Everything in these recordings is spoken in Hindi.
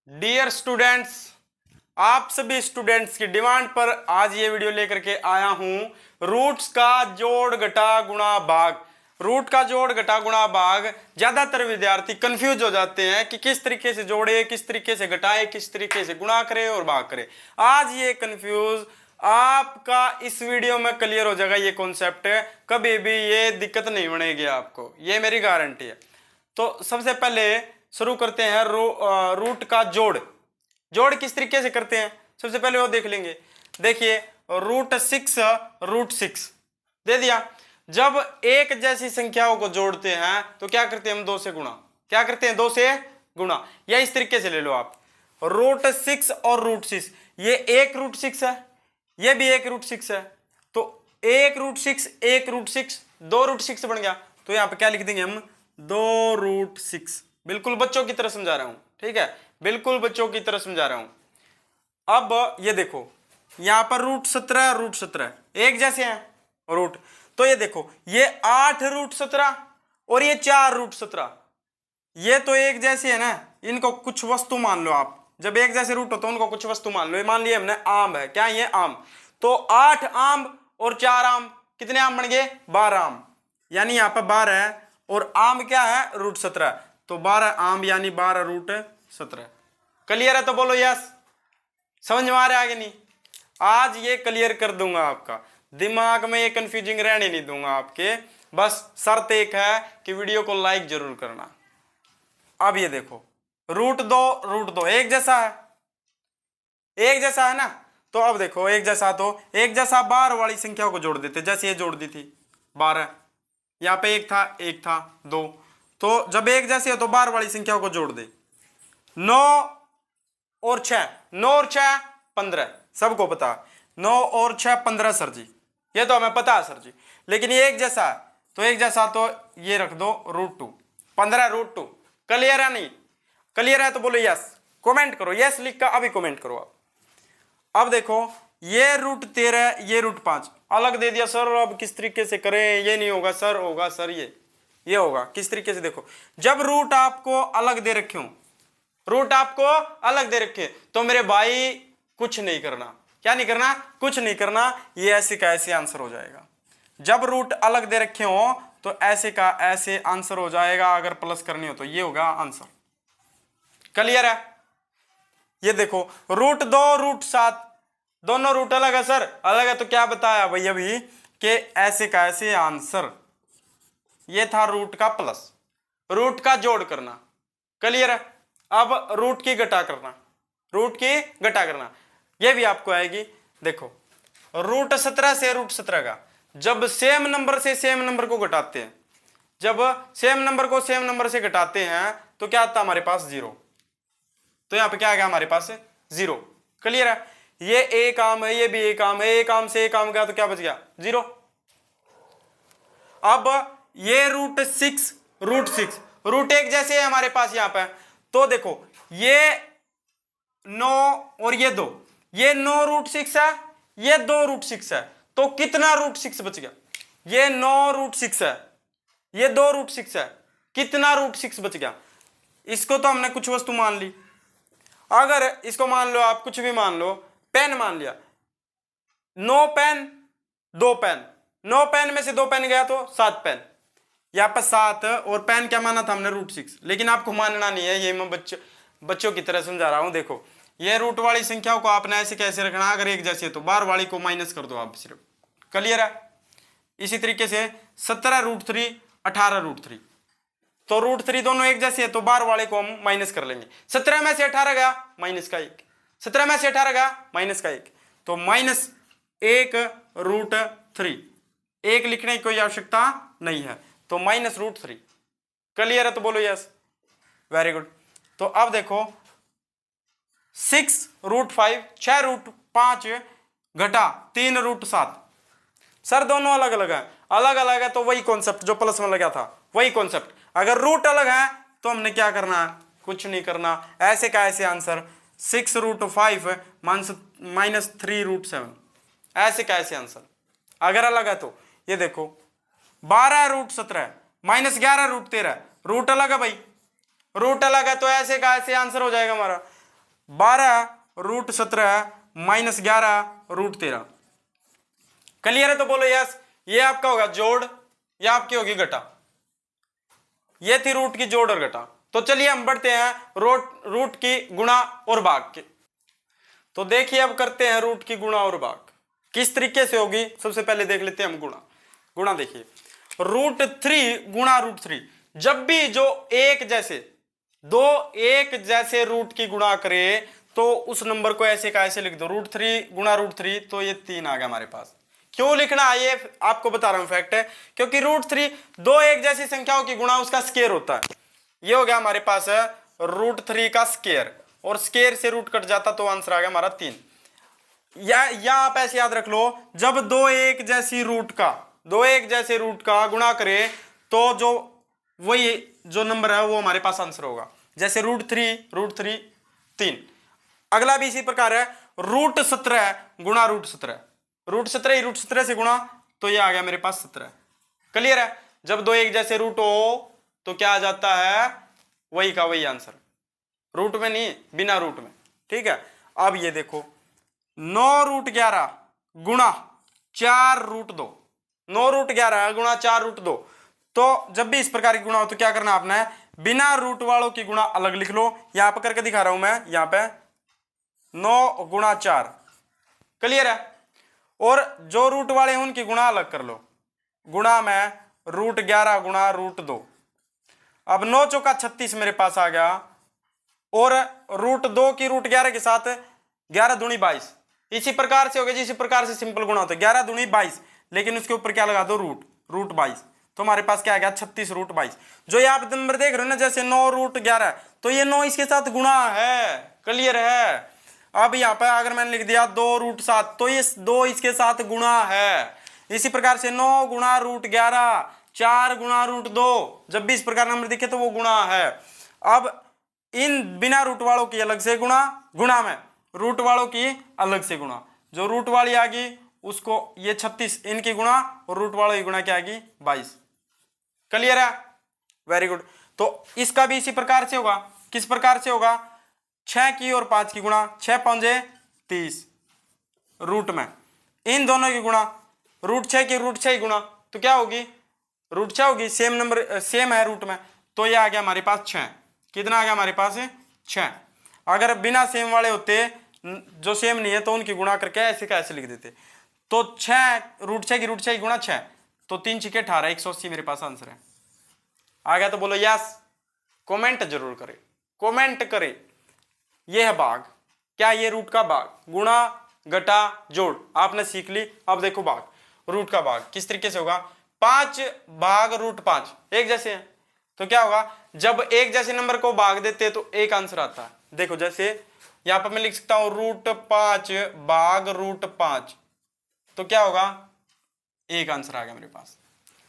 डियर स्टूडेंट्स, आप सभी स्टूडेंट्स की डिमांड पर आज ये वीडियो लेकर के आया हूं। रूट्स का जोड़ घटा गुणा भाग। रूट का जोड़ घटा गुणा भाग ज्यादातर विद्यार्थी कंफ्यूज हो जाते हैं कि किस तरीके से जोड़े, किस तरीके से घटाए, किस तरीके से गुणा करे और भाग करे। आज ये कंफ्यूज आपका इस वीडियो में क्लियर हो जाएगा। ये कॉन्सेप्ट है, कभी भी ये दिक्कत नहीं बनेगी आपको, ये मेरी गारंटी है। तो सबसे पहले शुरू करते हैं रूट का जोड़। जोड़ किस तरीके से करते हैं सबसे पहले वो देख लेंगे। देखिए रूट 6 दे दिया। जब एक जैसी संख्याओं को जोड़ते हैं तो क्या करते हैं हम? 2 से गुणा। क्या करते हैं? 2 से गुणा। या इस तरीके से ले लो आप, रूट 6 और रूट 6, ये एक रूट 6 है, ये भी एक रूट 6 है। तो एक रूट 6 एक रूट 6, 2 रूट 6 बन गया। तो यहां पे क्या लिख देंगे हम? 2 रूट 6। बिल्कुल बच्चों की तरह समझा रहा हूं, ठीक है, बिल्कुल बच्चों की तरह समझा रहा हूं। अब ये देखो यहां पर रूट 17 एक जैसे हैं रूट। तो ये देखो ये 8 रूट 17 और ये 4 रूट 17, ये तो एक जैसे है ना। इनको कुछ वस्तु मान लो आप। जब एक जैसे रूट हो तो उनको कुछ वस्तु मान लो। मान लिया हमने आम है। क्या ये आम? तो 8 आम और 4 आम, कितने आम बन गए? 12 आम। यानी यहां पर 12 है और आम क्या है? रूट 17। तो 12 आम यानी 12 रूट 17। क्लियर है तो बोलो यस। समझ में आ रहा है आगे नहीं? आज ये क्लियर कर दूंगा आपका, दिमाग में ये कंफ्यूजिंग रहने नहीं दूंगा आपके। बस शर्त एक है कि वीडियो को लाइक जरूर करना। अब ये देखो रूट दो एक जैसा है, एक जैसा है ना। तो अब देखो एक जैसा, तो एक जैसा बार वाली संख्या को जोड़ देते। जैसे ये जोड़ दी थी 12, यहां पे एक था 2। तो जब एक जैसे हो तो बार वाली संख्या को जोड़ दे। 9 और 6, 9 और 6 15, सबको पता। 9 और 6 15 सर जी, ये तो हमें पता है सर जी। लेकिन ये एक जैसा है, तो एक जैसा तो ये रख दो रूट 2, 15 रूट 2। क्लियर है नहीं? क्लियर है तो बोलो यस। कमेंट करो यस लिख कर, अभी कमेंट करो आप। अब देखो ये रूट 13 ये रूट 5 अलग दे दिया सर। अब किस तरीके से करें? ये नहीं होगा सर। होगा सर, ये होगा। किस तरीके से? देखो जब रूट आपको अलग दे रखे हो, रूट आपको अलग दे रखे, तो मेरे भाई कुछ नहीं करना। क्या नहीं करना? कुछ नहीं करना। ये ऐसे का ऐसे आंसर हो जाएगा। जब रूट अलग दे रखे हो तो ऐसे का ऐसे आंसर हो जाएगा। अगर प्लस करनी हो तो ये होगा आंसर। क्लियर है? ये देखो रूट 2 रूट 7 दोनों रूट अलग है सर। अलग है तो क्या बताया भैया अभी कि ऐसे का ऐसे आंसर। ये था रूट का प्लस, रूट का जोड़ करना। क्लियर है? अब रूट की घटा करना, रूट की घटा करना ये भी आपको आएगी। देखो रूट 17 से रूट 17 का जब सेम नंबर से सेम नंबर को घटाते हैं, जब सेम नंबर को सेम नंबर से घटाते हैं तो क्या आता है हमारे पास? 0। तो यहां पे क्या आ गया हमारे पास? 0। क्लियर है? ये एक आम है, ये भी एक आम है। एक आम से एक आम गया तो क्या बच गया? 0। अब ये रूट 6 रूट एक जैसे है हमारे पास यहां पर। तो देखो ये 9 और ये 2, ये 9 रूट 6 है, ये 2 रूट 6 है। तो कितना रूट 6 बच गया? ये 9 रूट 6 है, ये 2 रूट 6 है। कितना रूट 6 बच गया? इसको तो हमने कुछ वस्तु मान ली। अगर इसको मान लो आप, कुछ भी मान लो, पेन मान लिया। 9 पेन 2 पेन, 9 पेन में से 2 पेन गया तो 7 पेन। यहां पर 7 और पेन क्या माना था हमने? रूट 6। लेकिन आपको मानना नहीं है, ये मैं बच्चों की तरह समझा रहा हूं। देखो ये रूट वाली संख्याओं को आपने ऐसे कैसे रखना? अगर एक जैसे तो बार वाली को माइनस कर दो आप सिर्फ। क्लियर है? इसी तरीके से 17 रूट 3 18 रूट 3, तो रूट 3 दोनों एक जैसे है तो बार वाले को हम माइनस कर लेंगे। 17 में से 18 गया माइनस का 1, 17 में से 18 गया माइनस का 1, तो -1 रूट 3। 1 लिखने की कोई आवश्यकता नहीं है, तो -√3। क्लियर है तो बोलो यस। Very good. तो अब देखो 6 रूट 5 6 रूट 5 घटा 3 रूट 7। सर दोनों अलग अलग है। अलग अलग है तो वही कॉन्सेप्ट जो प्लस में लगा था, वही कॉन्सेप्ट। अगर रूट अलग है तो हमने क्या करना है? कुछ नहीं करना। ऐसे का ऐसे आंसर 6 रूट 5 -3 रूट 7, ऐसे का ऐसे आंसर। अगर अलग है तो ये देखो 12 रूट 17 -11 रूट 13, रूट अलग है भाई, रूट अलग है तो ऐसे का ऐसे आंसर हो जाएगा हमारा। 12√17 माइनस 11√13। क्लियर है? तो बोलो यस। ये आपका होगा जोड़, ये आपकी होगी घटा। ये थी रूट की जोड़ और घटा। तो चलिए हम बढ़ते हैं रूट की गुणा और भाग के। तो देखिए अब करते हैं रूट की गुणा और भाग किस तरीके से होगी। सबसे पहले देख लेते हैं हम गुणा देखिए √3 गुणा √3। जब भी जो एक जैसे रूट की गुणा करे तो उस नंबर को ऐसे का ऐसे लिख दो। √3 गुणा √3 तो ये 3 आ गया हमारे पास। क्यों लिखना है ये आपको बता रहा हूं फैक्ट है, क्योंकि √3 दो एक जैसी संख्याओं की गुणा उसका स्क्वायर होता है। ये हो गया हमारे पास है √3 का स्क्वायर, और स्क्वायर से रूट कट जाता तो आंसर आ गया हमारा 3। या आप ऐसे याद रख लो, जब दो एक जैसे रूट का गुणा करे तो जो वही जो नंबर है वो हमारे पास आंसर होगा। जैसे √3 3। अगला भी इसी प्रकार है √17 गुणा √17। √17 से गुणा तो ये आ गया मेरे पास 17। क्लियर है? जब दो एक जैसे रूट हो तो क्या आ जाता है, वही का वही आंसर, रूट में नहीं बिना रूट में। ठीक है, अब ये देखो 9√11 गुणा 4√2। 9√11 गुणा 4√2। तो जब भी इस प्रकार की गुणा हो तो क्या करना आपने, बिना रूट वालों की गुणा अलग लिख लो। यहां पर करके दिखा रहा हूं मैं, यहां पे 9 गुणा 4। क्लियर है? और जो रूट वाले हैं उनकी गुणा अलग कर लो। गुणा में √11 गुणा √2। अब 9 चौका 36 मेरे पास आ गया, और √2 की √11 के साथ 11 दूनी 22। इसी प्रकार से हो गया, इसी प्रकार से सिंपल गुणा होता है। 11 दूनी 22, लेकिन उसके ऊपर क्या लगा दो, रूट 22। तो हमारे पास क्या आ गया 36√22। जो ये आप नंबर देख रहे हो ना, जैसे 9√11, तो ये 9 इसके साथ गुणा है। क्लियर है? अब यहाँ पे अगर मैंने लिख दिया 2√7 तो ये 2 इसके साथ गुणा है। इसी प्रकार से 9 गुणा √11, 4 गुणा √2, जब भी इस प्रकार नंबर दिखे तो वो गुणा है। अब इन बिना रूट वालों की अलग से गुणा में रूट वालों की अलग से गुणा। जो रूट वाली आ गई उसको ये 36 इनकी गुणा, और रूट वालों की गुणा क्या आएगी 22। क्लियर है? Very good. तो इसका भी इसी प्रकार से होगा। किस प्रकार से होगा, 6 की और 5 की गुणा, 6 5 30 रूट में, इन दोनों की गुणा, √6 की √6 की गुणा तो क्या होगी, √6 होगी। सेम नंबर सेम है रूट में, तो ये आ गया हमारे पास 6। कितना आ गया हमारे पास 6। अगर बिना सेम वाले होते, जो सेम नहीं है, तो उनकी गुणा करके ऐसे का ऐसे लिख देते। तो 6 √6 की √6 की गुणा 6, तो 3 6 18 180 मेरे पास आंसर है। आ गया तो बोलो यस। कमेंट जरूर करें, कमेंट करें। ये है भाग। क्या ये रूट का भाग, गुणा घटा जोड़ आपने सीख ली। अब देखो भाग, रूट का भाग किस तरीके से होगा। 5 भाग √5 एक जैसे हैं, तो क्या होगा, जब एक जैसे नंबर को भाग देते तो एक आंसर आता है। देखो जैसे यहां पर मैं लिख सकता हूं √5 भाग √5, तो क्या होगा, एक आंसर आ गया मेरे पास।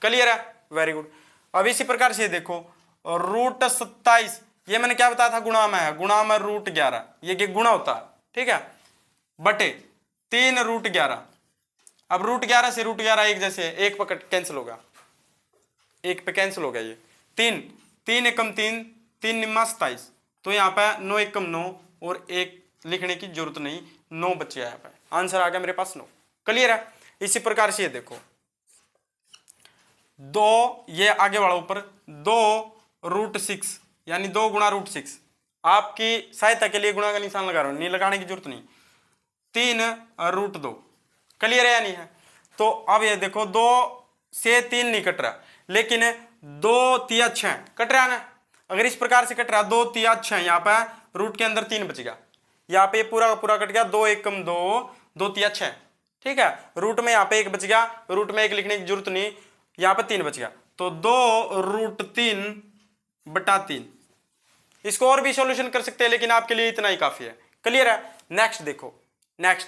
क्लियर है? Very good. अब इसी प्रकार से देखो √27, ये मैंने क्या बताया था, गुणा में है, गुणा में √11, ये गुणा होता है। ठीक है, बटे 3 √11। अब √11 से √11 एक जैसे, एक पर कैंसिल होगा, एक पे कैंसिल हो गया। ये 3 एकम 3, 3 निम्मा 27, तो यहाँ पे 9 एकम 9, और एक लिखने की जरूरत नहीं, 9 बचे यहाँ पे, आंसर आ गया मेरे पास 9। क्लियर है? इसी प्रकार से ये देखो 2, ये आगे वाला ऊपर 2√6 यानी 2 गुणा √6। आपकी सहायता के लिए गुणा का निशान लगा रहा हूं, नहीं लगाने की जरूरत नहीं। 3√2। क्लियर है या नहीं है? तो अब ये देखो 2 से 3 नहीं कट रहा, लेकिन 2 3 6 कट रहा है ना। अगर इस प्रकार से कट रहा 2 3 6, यहाँ पे रूट के अंदर 3 बच गया, यहाँ पे पूरा का पूरा कट गया, 2 एकम 2, 2 3 6। ठीक है, रूट में यहाँ पे 1 बच गया, रूट में 1 लिखने की जरूरत नहीं, यहाँ पे 3 बच गया, तो 2√3/3। इसको और भी सॉल्यूशन कर सकते हैं, लेकिन आपके लिए इतना ही काफी है। क्लियर है? नेक्स्ट देखो, नेक्स्ट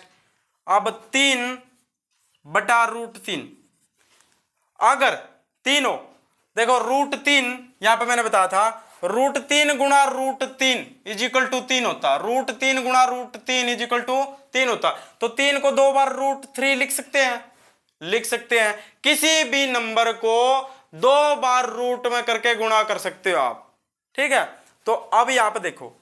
अब 3/√3। अगर 3 हो, देखो √3 यहां पे मैंने बताया था √3 गुणा √3 इज इक्वल टू 3 होता। √3 गुणा √3 इज इक्वल टू 3 होता। तो 3 को 2 बार √3 लिख सकते हैं, लिख सकते हैं। किसी भी नंबर को 2 बार रूट में करके गुणा कर सकते हो आप। ठीक है, तो अब यहां पे देखो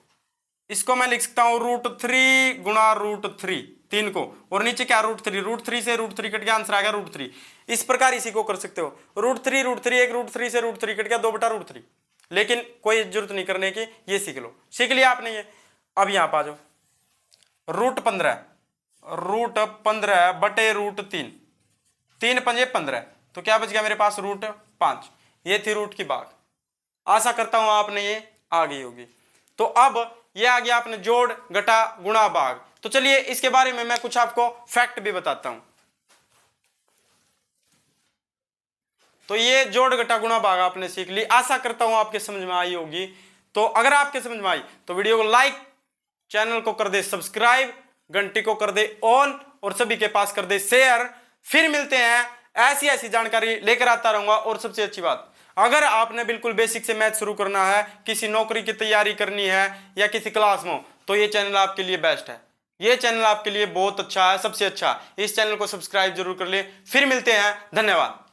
इसको मैं लिख सकता हूं √3 गुणा √3, 3 को, और नीचे क्या √3 से √3 कट गया, आंसर आ गया √3। इस प्रकार इसी को कर सकते हो, √3 एक √3 से √3 कट गया 2/√3, लेकिन कोई जरूरत नहीं करने की, ये सीख लो, सीख लिया आपने ये। अब यहां पर आ जाओ, √15 बटे √3, 3 पंजे 15, तो क्या बच गया मेरे पास √5। ये थी रूट की बात, आशा करता हूं आपने ये आ गई होगी। तो अब ये आ गया आपने जोड़ घटा गुणा भाग। तो चलिए इसके बारे में मैं कुछ आपको फैक्ट भी बताता हूं। तो ये जोड़ घटा गुणा भाग आपने सीख ली, आशा करता हूं आपके समझ में आई होगी। तो अगर आपके समझ में आई तो वीडियो को लाइक, चैनल को कर दे सब्सक्राइब, घंटी को कर दे ऑन, और सभी के पास कर दे शेयर। फिर मिलते हैं, ऐसी ऐसी जानकारी लेकर आता रहूंगा। और सबसे अच्छी बात, अगर आपने बिल्कुल बेसिक से मैथ शुरू करना है, किसी नौकरी की तैयारी करनी है या किसी क्लास में, तो ये चैनल आपके लिए बेस्ट है, ये चैनल आपके लिए बहुत अच्छा है, सबसे अच्छा। इस चैनल को सब्सक्राइब जरूर कर ले। फिर मिलते हैं, धन्यवाद।